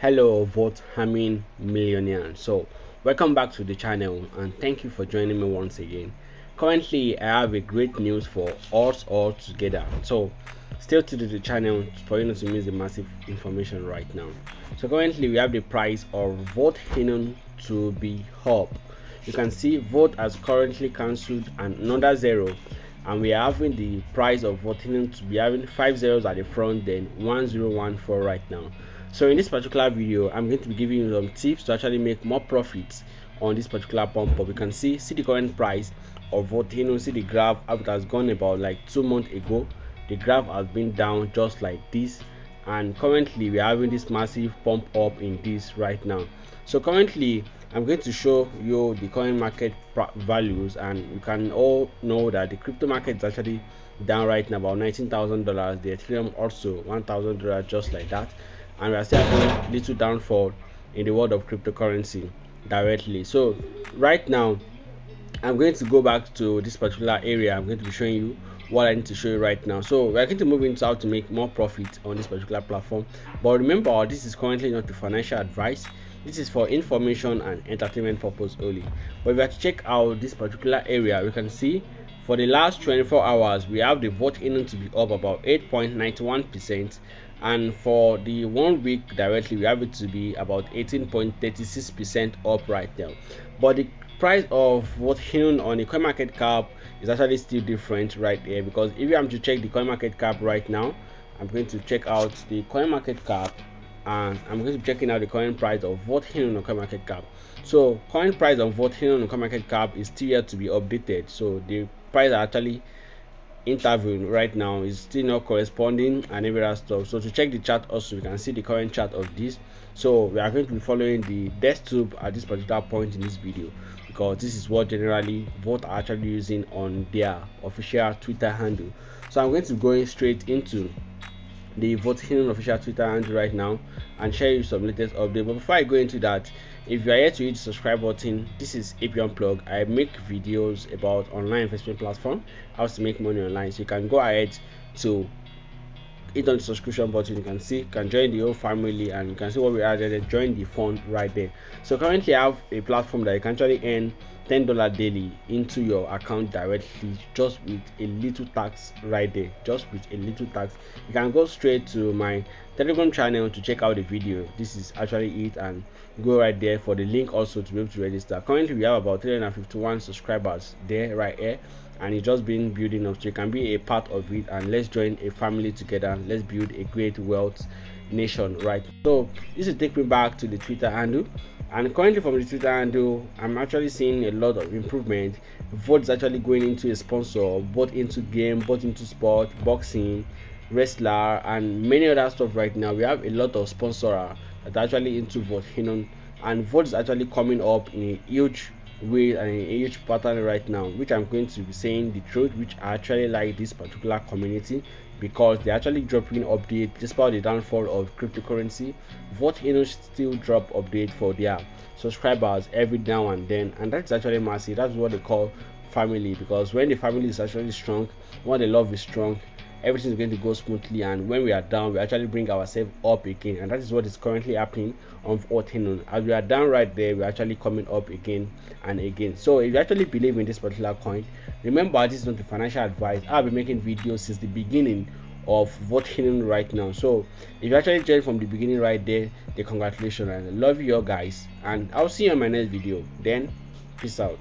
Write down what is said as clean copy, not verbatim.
Hello vote harming millionaires. So welcome back to the channel and thank you for joining me once again. Currently I have a great news for us all together, so stay tuned to the channel for you not to miss the massive information right now. So currently we have the price of vote Hinnon to be up. You can see vote has currently cancelled another zero, and we are having the price of voting to be having 5 zeros at the front, then 1014 right now. So in this particular video I'm going to be giving you some tips to actually make more profits on this particular pump up. You can see the current price of voting, see the graph how it has gone about like 2 months ago. The graph has been down just like this, and currently we are having this massive pump up in this right now. So currently I'm going to show you the current market values, and you can all know that the crypto market is actually down right now about $19,000. The Ethereum also $1,000, just like that, and we are still having little downfall in the world of cryptocurrency directly. So right now I'm going to go back to this particular area. I'm going to be showing you what I need to show you right now. So we're going to move into how to make more profit on this particular platform. But remember, this is currently not the financial advice. This is for information and entertainment purpose only. But if you have to check out this particular area, we can see for the last 24 hours we have the vote in to be up about 8.91%, and for the 1 week directly we have it to be about 18.36% up right now. But the price of what Hin on the coin market cap is actually still different right there, because if you am to check the coin market cap right now, I'm going to check out the coin market cap and I'm going to be checking out the current price of what Hin on the coin market cap. So current price of what Hin on the coin market cap is still yet to be updated, so the price are actually interviewing right now is still not corresponding and every other stuff. So to check the chart also, we can see the current chart of this. So we are going to be following the desktop at this particular point in this video, because this is what generally what are actually using on their official Twitter handle. So I'm going to go straight into the voting official Twitter handle right now and share you some latest update. But before I go into that, if you are yet to hit the subscribe button, this is hipyoungplug. I make videos about online investment platform, how to make money online. So you can go ahead to hit on the subscription button. You can see, you can join the whole family, and you can see what we added, join the fund right there. So currently I have a platform that you can actually earn $10 daily into your account directly, just with a little tax right there, just with a little tax. You can go straight to my Telegram channel to check out the video. This is actually it, and go right there for the link also to be able to register. Currently we have about 351 subscribers there right here, and it's just been building up, so you can be a part of it, and let's join a family together. Let's build a great wealth nation, right? So this will take me back to the Twitter handle, and currently from the Twitter handle I'm actually seeing a lot of improvement. Votes actually going into a sponsor, both into game, both into sport, boxing, wrestler, and many other stuff. Right now we have a lot of sponsors that are actually into vote Hinon, and vote is actually coming up in a huge way and a huge pattern right now, which I'm going to be saying the truth, which I actually like this particular community, because they're actually dropping update despite the downfall of cryptocurrency. Vote still drop update for their subscribers every now and then, and that's actually massive. That's what they call family, because when the family is actually strong, when the love is strong, everything is going to go smoothly, and when we are down we actually bring ourselves up again, and that is what is currently happening on Fortnite. As we are down right there, we're actually coming up again and again. So if you actually believe in this particular coin, remember this is not the financial advice. I've been making videos since the beginning of voting right now. So if you actually joined from the beginning right there, the congratulations, and I love you all guys, and I'll see you on my next video. Then peace out.